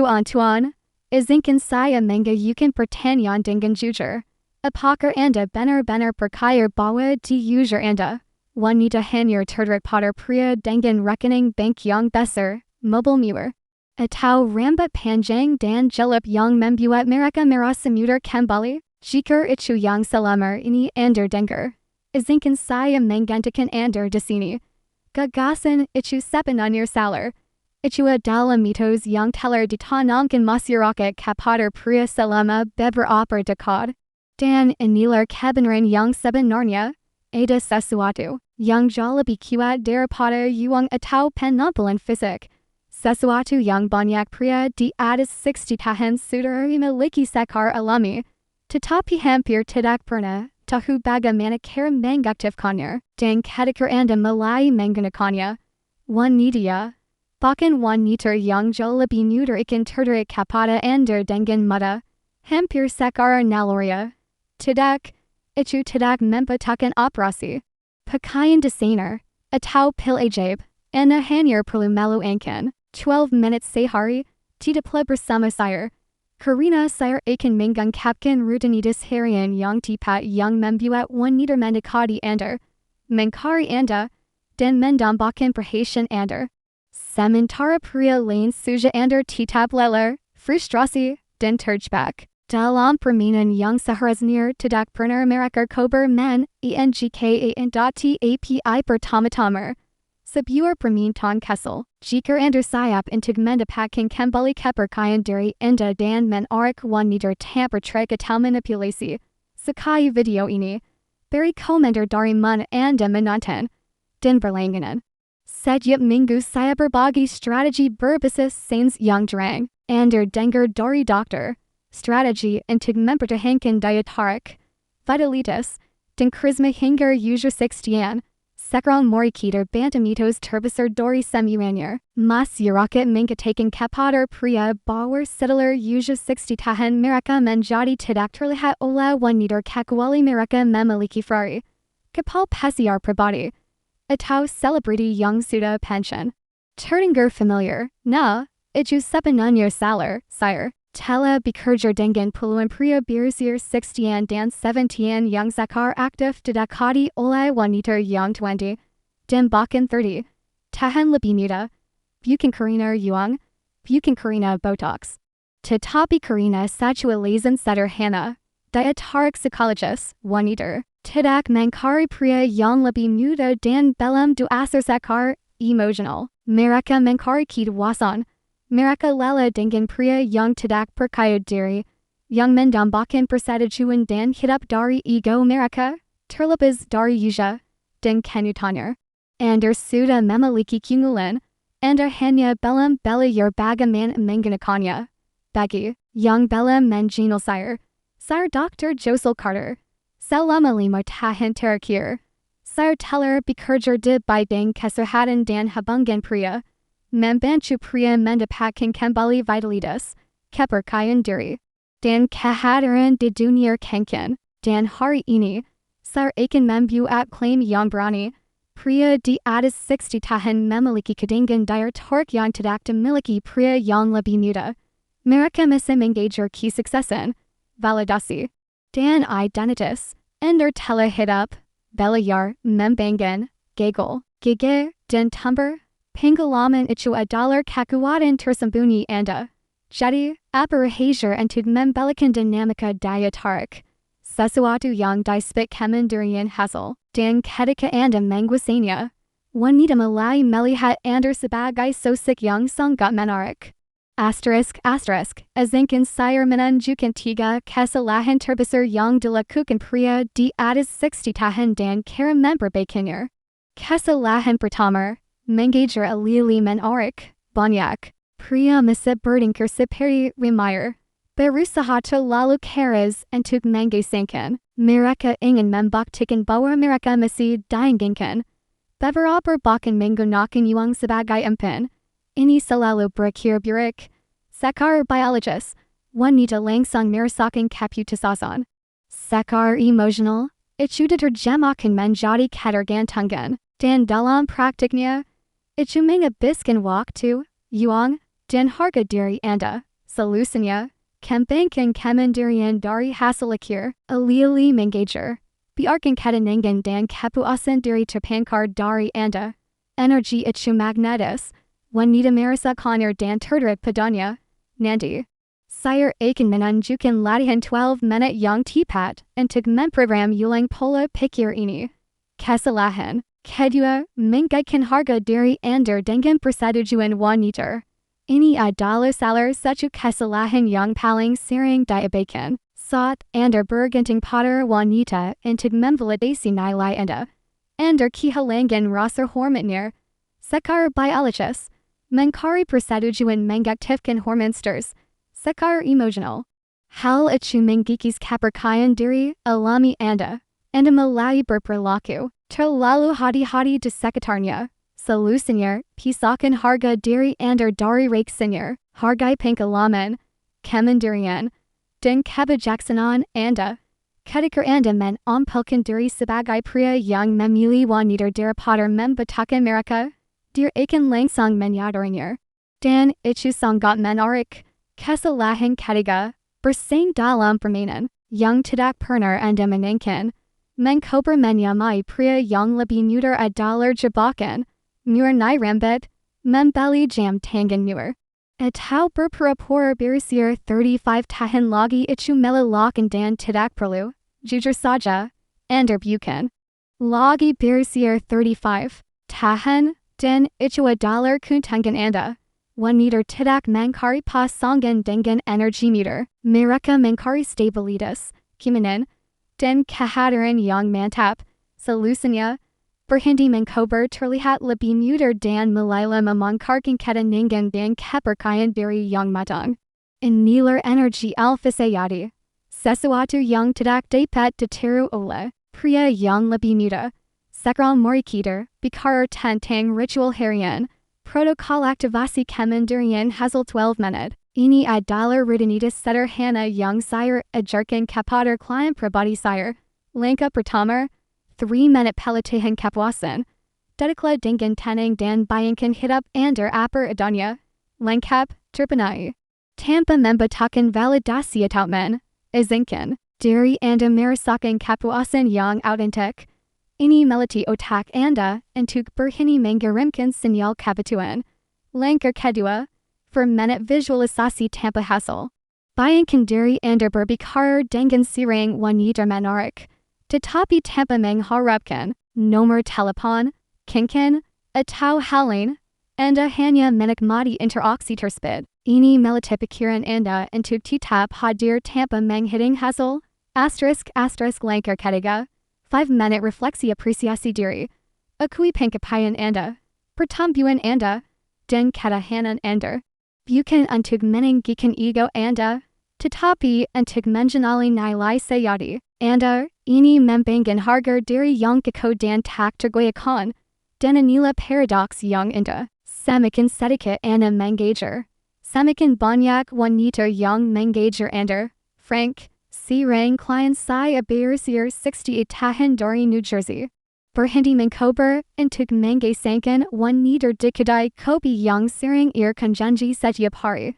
tuan, izinkan saya mengajukan pertanyaan dengan jujur. Apakah Anda benar-benar percaya bahwa di user Anda, wanita hanya tertarik pada pria dengan rekening bank yang besar, mobil mewah, atau rambut panjang dan jelek yang membuat mereka merasa mudah kembali? Jika itu yang selama ini Anda dengar, izinkan saya menggantikan Anda di sini. Gagasan itu sebenarnya salah. Itu adalah mitos yang telah ditanamkan masyarakat kepada pria selama beberapa dekade. Dan inilah kebenaran yang sebenarnya. Ada sesuatu yang jauh lebih kuat daripada uang atau penampilan fisik. Sesuatu yang banyak pria di atas 60 tahun sudah memiliki secara alami, tetapi hampir tidak pernah tahu bagaimana cara mengaktifkannya. Dan ketika Anda mulai menggunakannya, wanita, bahkan wanita yang jauh lebih muda akan tertarik kepada Anda dengan mudah, hampir secara naluri. Tidak, itu tidak membutuhkan operasi, pakaian desainer, atau pil ajaib. Anda hanya perlu meluangkan 12 menit sehari, tidaklah bersama saya. Karena saya akan mengungkapkan rutinitas harian yang tepat yang membuat wanita mendekati Anda, mencari Anda, dan mendambakan perhatian Anda. Sementara pria lain saja Anda tetap lelah, frustrasi, dan terjebak dalam permainan yang seharusnya tidak pernah mereka coba tapi pertama-tama. Sebuah permintaan kesal. Jika Anda siap untuk mendapatkan kembali kepercayaan diri Anda dan menarik wanita tanpa trik atau manipulasi, sukai video ini, beri komentar dari mana Anda menonton, dan berlangganan. Setiap minggu saya berbagi strategi berbasis sains yang jarang Anda dengar dari dokter. Strategi untuk mempertahankan daya tarik, vitalitas, dan karisma hingga usia 60-an. Sekarang mari kita bantah mitos terbesar dari semuanya. Masyarakat mengatakan kepada pria bahwa setelah usia 60 tahun mereka menjadi tidak terlihat oleh wanita kecuali mereka memiliki free, kepala pesiar pribadi, atau selebriti yang sudah pensiun. Terdengar familiar? Nah, itu sebenarnya salah, sire. Telah bekerja dengan puluhan pria berusia 60-an dan 70-an yang sekarang aktif didekati oleh wanita yang 20 dan bahkan 30 tahun lebih muda, bukan karena uang, bukan karena botox, tetapi karena satu alasan sederhana, daya tarik psikologis wanita tidak mencari pria yang lebih muda dan belum dewasa secara emosional. Mereka mencari kedewasan. Mereka lelah dengan pria yang tidak percaya diri, yang mendambakan persetujuan dan hidup dari ego mereka, terlepas dari usia dan kenutannya. Anda sudah memiliki keunggulan, Anda hanya belum belajar bagaimana menggunakannya. Bagi yang belum mengenal saya Dr. Josel Carter. Selama 5 tahun terakhir, saya telah bekerja di bidang kesehatan dan hubungan pria. Membantu pria mendapatkan kembali vitalitas, kepercayaan diri, dan kehadiran di dunia kencan. Dan hari ini, saya akan membuat klaim yang berani. Pria di atas 60 tahun memiliki cadangan daya tarik yang tidak dimiliki pria yang lebih muda. Mereka masih mengejar kesuksesan, validasi, dan identitas. Anda telah hidup, belajar, membanggakan, gagal, gigih, dan tumbuh. Pengalaman itu adalah kekuatan tersembunyi Anda. Jadi, apa rahasia untuk membalikan dinamika daya tarik? Sesuatu yang disebut kemandirian hasil. Dan ketika Anda menguasainya, wanita mulai melihat Anda sebagai sosok yang sangat menarik. Izinkan saya menunjukkan 3 kesalahan terbesar yang dilakukan pria di atas 60 tahun dan cara memperbaikinya. Kesalahan pertama, mengejar alili menarik. Banyak pria masih bertengkar seperti reminder, berusaha terlalu keras untuk mengesankan. Mereka ingin membuktikan bahwa mereka masih diinginkan. Beberapa bahkan menggunakan uang sebagai umpan. Ini selalu berakhir buruk. Secara biologis, wanita langsung merasakan keputusasaan. Secara emosional, itu diterjemahkan menjadi ketergantungan. Dan dalam praktiknya, itu menghabiskan waktu, uang, dan harga diri Anda. Solusinya, Kembankan Kemandirian dari Hasilakir, Aliali Mengager. Biarkan Katanangan dan Kapuasan dari Terpankar dari Anda. Energi itu magnetis. Wanita merasa konir dan tertarik padanya. Nandi. Saya akan menunjukkan latihan 12 menit yang tepat untuk memprogram ulang pola pikir ini. Kesalahan. Kedua, mengaitkan harga diri Anda dengan persetujuan wanita. Ini adalah salah satu kesalahan yang paling sering diabaikan. Saat Anda bergantung pada wanita untuk memvalidasi nilai Anda. Anda kehilangan rasa hormatnya. Secara biologis, mencari persetujuan mengaktifkan hormon stres. Secara emosional. Hal itu mengikis kepercayaan diri alami Anda. Anda mulai berperilaku terlalu hati-hati di sekitarnya. Solusinya, pisahkan harga diri Anda dari reaksinya. Hargai pengalaman, kemandirian, dan kebijaksanaan Anda. Ketika Anda menampilkan diri sebagai pria yang memilih wanita daripada membutuhkan mereka, dia akan langsung menyadarinya. Dan itu sangat menarik. Kesalahan ketiga, bersaing dalam permainan yang tidak pernah Anda menginginkan. Mencoba menyamai pria yang lebih muda adalah jebakan. Mewarnai rambut, membeli jam tangan newer. Atau berpura-pura berusia 35 tahun lagi itu melelahkan dan tidak perlu. Jujur saja, Anda bukan lagi berusia 35 tahun, dan itu adalah keuntungan Anda. Wanita tidak mencari pasangan dengan energi muda. Mereka mencari stabilitas, keamanan, dan kehadiran yang mantap. Solusinya, berhenti mencoba terlihat lebih muda dan mulailah memangkarkan ketenangan dan kepercayaan diri yang matang. Inilah energi alfa sejati. Sesuatu yang tidak dapat ditiru oleh pria yang lebih muda. Sekarang mari kita bicara tentang ritual harian. Protokol aktivasi kemandirian hasil 12 menit. Ini adalah rutinitas sederhana yang saya ajarkan kepada klien pribadi saya. Langkah pertama, 3 menit pelatihan kepuasan. Dediklah dengan tenang dan bayangkan hidup Anda apa adanya. Lengkap, terpenuhi. Tanpa membutuhkan validasi atau izinkan diri Anda merasakan kepuasan yang autentik. Ini melatih otak Anda untuk berhenti mengirimkan sinyal kebutuhan. Langkah kedua, fermenat visualisasi tanpa hasil. Bayangkan diri Anda berbicara dengan sirang wanita menarik, tetapi tanpa mengharapkan nomor telepon, cincin, atau hal lain. Anda hanya menikmati interaksi tersebut. Ini melatih pikiran Anda untuk tetap hadir tanpa menghitung hasil. Asterisk langkah ketiga. 5 menit refleksi apresiasi diri. Akui pencapaian Anda, pertumbuhan Anda, dan ketahanan Anda. Bukan untuk meninggikan ego Anda, tetapi untuk mengenali nilai sejati Anda. Ini membangkitkan harga diri yang kokoh dan tak tergoyahkan. Dan inilah paradoks yang indah. Semakin sedikit Anda mengajar, semakin banyak wanita yang mengajar Anda. Frank, Sirang klien saya berusia 68 tahun dari New Jersey. Berhenti mencoba untuk mengesahkan wanita di kedai kopi yang sering janji setiap hari.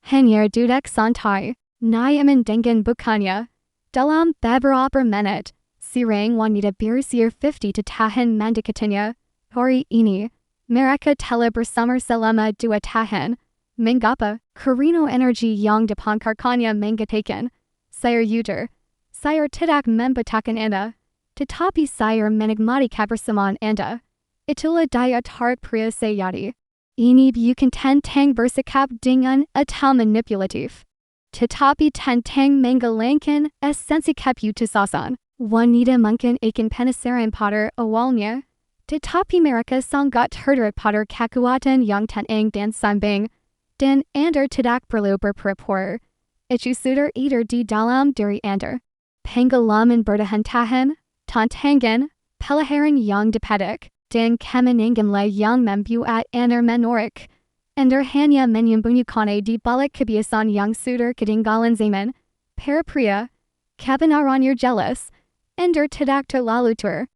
Hanya duduk santai, nyaman dengan bukannya. Dalam beberapa menit, sirang wanita berusia 50 tahun mendekatinya. Hari ini, mereka telah bersama selama 2 tahun. Mengapa? Karena energi yang dipancarkannya mengatakan, saya jujur, saya tidak membutuhkan Anda, tetapi saya menikmati kebersamaan Anda. Itulah daya tarik pria sejati. Ini bukan tentang bersikap dengan atau manipulatif, tetapi tentang menghilangkan esensi keputusasaan. Wanita mungkin akan penasaran pada awalnya, tetapi mereka sangat tertarik pada kekuatan yang tenang dan seimbang, dan Anda tidak perlu berpura-pura. Itu sudah ada di dalam diri Anda. Pengalaman bertahan-tahan, tantangan, pelajaran yang dipetik, dan kemenanganlah yang membuat Anda menarik. Anda hanya menyembunyikannya di balik kebiasaan yang sudah ketinggalan zaman. Para pria, kebenarannya jelas. Anda tidak terlalu tua.